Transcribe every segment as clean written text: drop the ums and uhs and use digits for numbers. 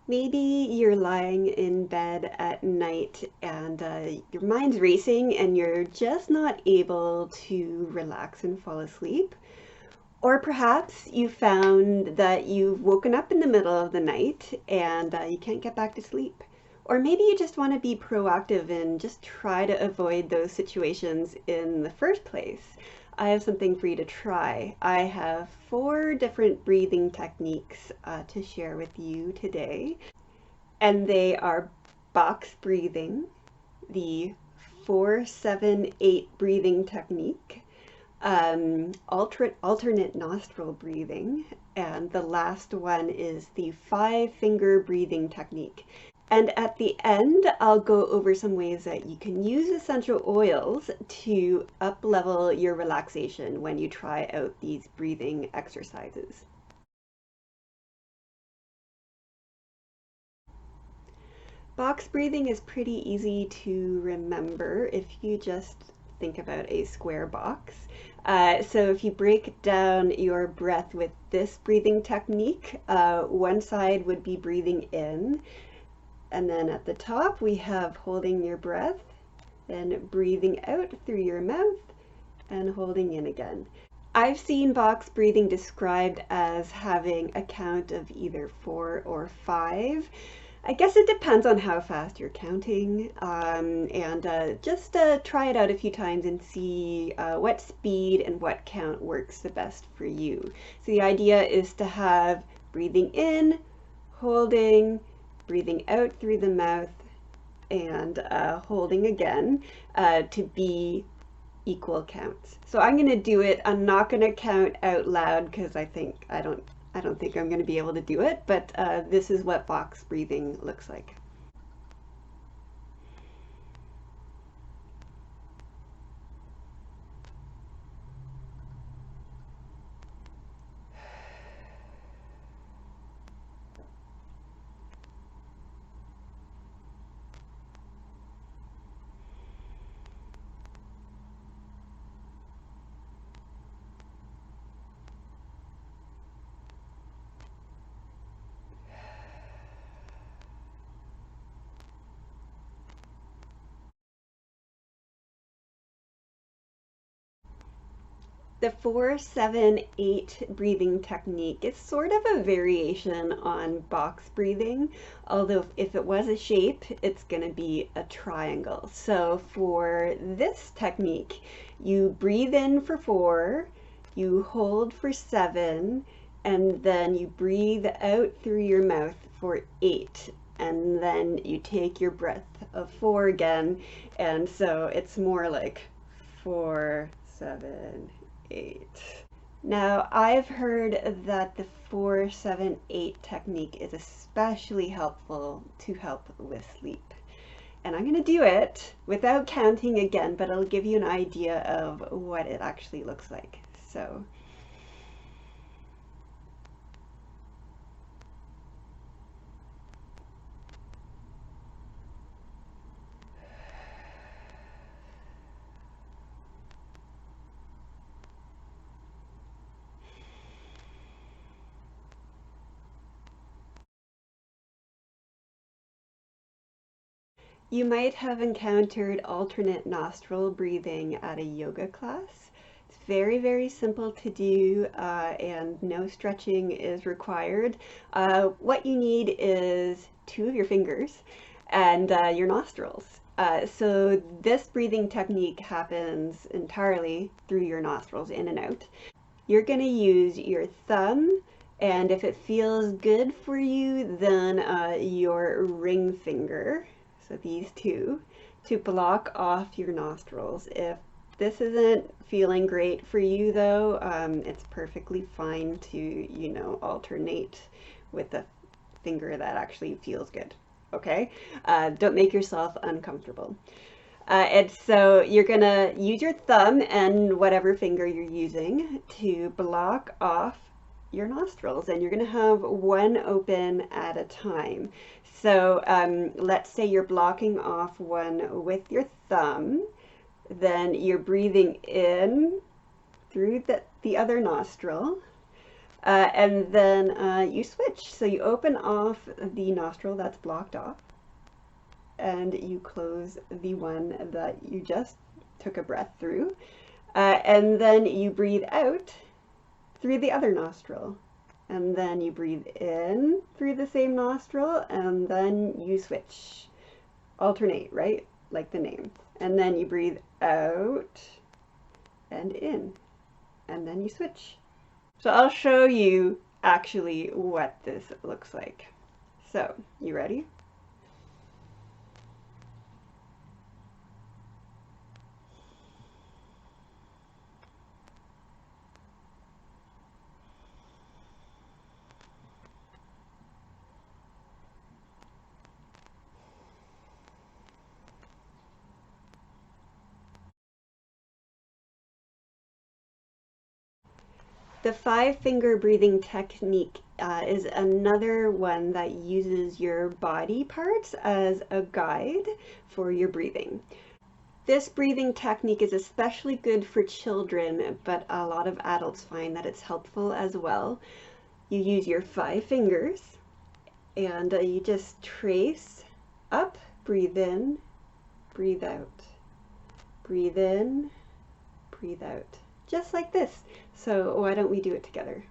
Maybe you're lying in bed at night and your mind's racing and you're just not able to relax and fall asleep. Or perhaps you found that you've woken up in the middle of the night and you can't get back to sleep. Or maybe you just want to be proactive and just try to avoid those situations in the first place. I have something for you to try. I have 4 different breathing techniques to share with you today, and they are box breathing, the 4-7-8 breathing technique, alternate nostril breathing, and the last one is the 5-finger breathing technique. And at the end, I'll go over some ways that you can use essential oils to up-level your relaxation when you try out these breathing exercises. Box breathing is pretty easy to remember if you just think about a square box. So if you break down your breath with this breathing technique, one side would be breathing in, and then at the top we have holding your breath, then breathing out through your mouth and holding in again. I've seen box breathing described as having a count of either 4 or 5. I guess it depends on how fast you're counting, and just try it out a few times and see what speed and what count works the best for you. So the idea is to have breathing in, holding, breathing out through the mouth, and holding again to be equal counts. So I'm going to do it. I'm not going to count out loud because I don't think I'm going to be able to do it, but this is what box breathing looks like. The 4-7-8 breathing technique is sort of a variation on box breathing, although if it was a shape, it's going to be a triangle. So for this technique, you breathe in for 4, you hold for 7, and then you breathe out through your mouth for 8. And then you take your breath of 4 again, and so it's more like 4, 7, 8. Now, I've heard that the 4-7-8 technique is especially helpful to help with sleep. And I'm going to do it without counting again, but I'll give you an idea of what it actually looks like. So, you might have encountered alternate nostril breathing at a yoga class. It's very, very simple to do and no stretching is required. What you need is 2 of your fingers and your nostrils. So this breathing technique happens entirely through your nostrils, in and out. You're going to use your thumb, and if it feels good for you, then your ring finger, so these 2, to block off your nostrils. If this isn't feeling great for you though, it's perfectly fine to, alternate with a finger that actually feels good. Okay? Don't make yourself uncomfortable. And so you're gonna use your thumb and whatever finger you're using to block off your nostrils, and you're gonna have one open at a time. So let's say you're blocking off one with your thumb, then you're breathing in through the other nostril, And then you switch. So you open off the nostril that's blocked off, and you close the one that you just took a breath through. And then you breathe out through the other nostril. And then you breathe in through the same nostril, and then you switch. Alternate, right? Like the name. And then you breathe out and in, and then you switch. So I'll show you actually what this looks like. So, you ready? The 5-finger breathing technique is another one that uses your body parts as a guide for your breathing. This breathing technique is especially good for children, but a lot of adults find that it's helpful as well. You use your 5 fingers and you just trace up, breathe in, breathe out, breathe in, breathe out, just like this. So why don't we do it together?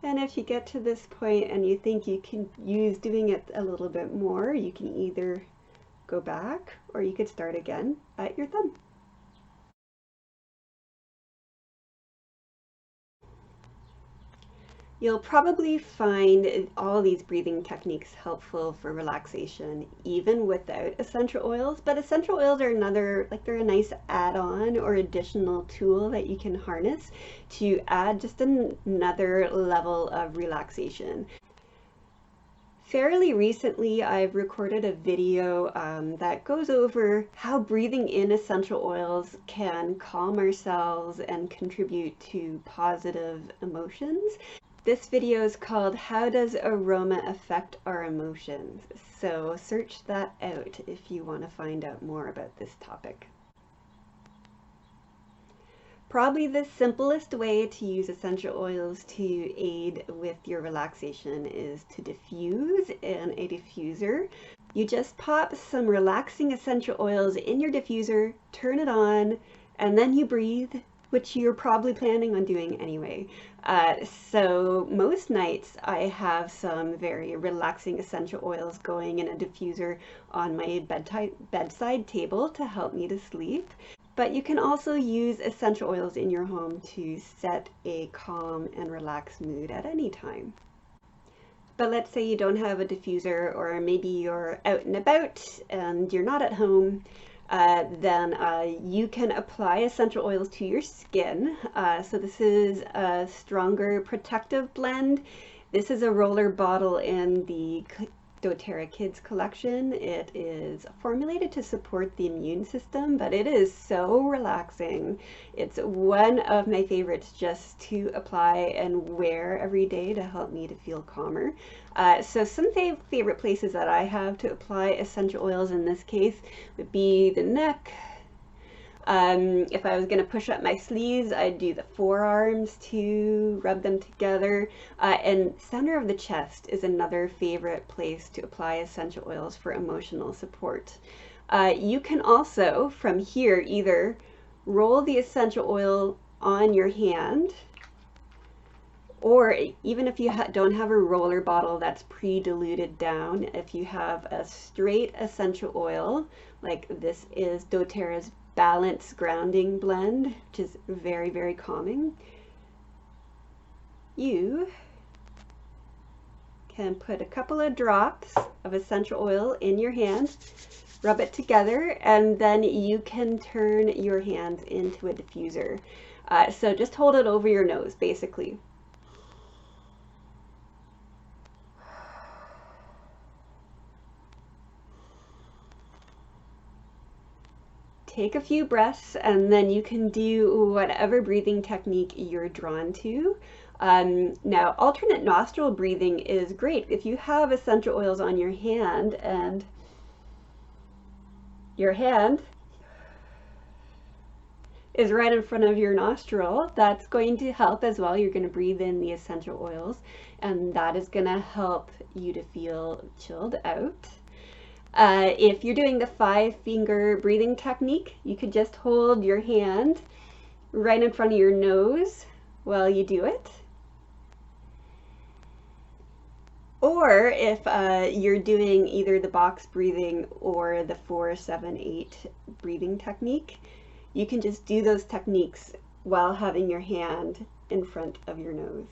And if you get to this point and you think you can use doing it a little bit more, you can either go back or you could start again at your thumb. You'll probably find all these breathing techniques helpful for relaxation, even without essential oils. But essential oils are another, like they're a nice add-on or additional tool that you can harness to add just another level of relaxation. Fairly recently, I've recorded a video that goes over how breathing in essential oils can calm ourselves and contribute to positive emotions. This video is called How Does Aroma Affect Our Emotions? So search that out if you want to find out more about this topic. Probably the simplest way to use essential oils to aid with your relaxation is to diffuse in a diffuser. You just pop some relaxing essential oils in your diffuser, turn it on, and then you breathe, which you're probably planning on doing anyway. So most nights I have some very relaxing essential oils going in a diffuser on my bedside table to help me to sleep. But you can also use essential oils in your home to set a calm and relaxed mood at any time. But let's say you don't have a diffuser, or maybe you're out and about and you're not at home. Then you can apply essential oils to your skin. So this is a stronger protective blend. This is a roller bottle in the doTERRA Kids collection. It is formulated to support the immune system, but it is so relaxing. It's one of my favorites just to apply and wear every day to help me to feel calmer. So some favorite places that I have to apply essential oils in this case would be the neck. If I was going to push up my sleeves, I'd do the forearms to rub them together. And center of the chest is another favorite place to apply essential oils for emotional support. You can also, from here, either roll the essential oil on your hand, or even if you don't have a roller bottle that's pre-diluted down, if you have a straight essential oil, like this is doTERRA's Balance Grounding Blend, which is very, very calming, you can put a couple of drops of essential oil in your hand, rub it together, and then you can turn your hands into a diffuser. So just hold it over your nose, basically. Take a few breaths, and then you can do whatever breathing technique you're drawn to. Now, alternate nostril breathing is great if you have essential oils on your hand, and your hand is right in front of your nostril. That's going to help as well. You're going to breathe in the essential oils, and that is going to help you to feel chilled out. If you're doing the 5-finger breathing technique, you could just hold your hand right in front of your nose while you do it. Or if you're doing either the box breathing or the 4-7-8 breathing technique, you can just do those techniques while having your hand in front of your nose.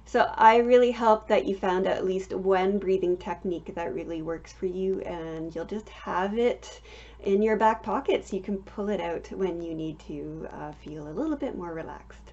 So I really hope that you found at least one breathing technique that really works for you, and you'll just have it in your back pocket so you can pull it out when you need to feel a little bit more relaxed.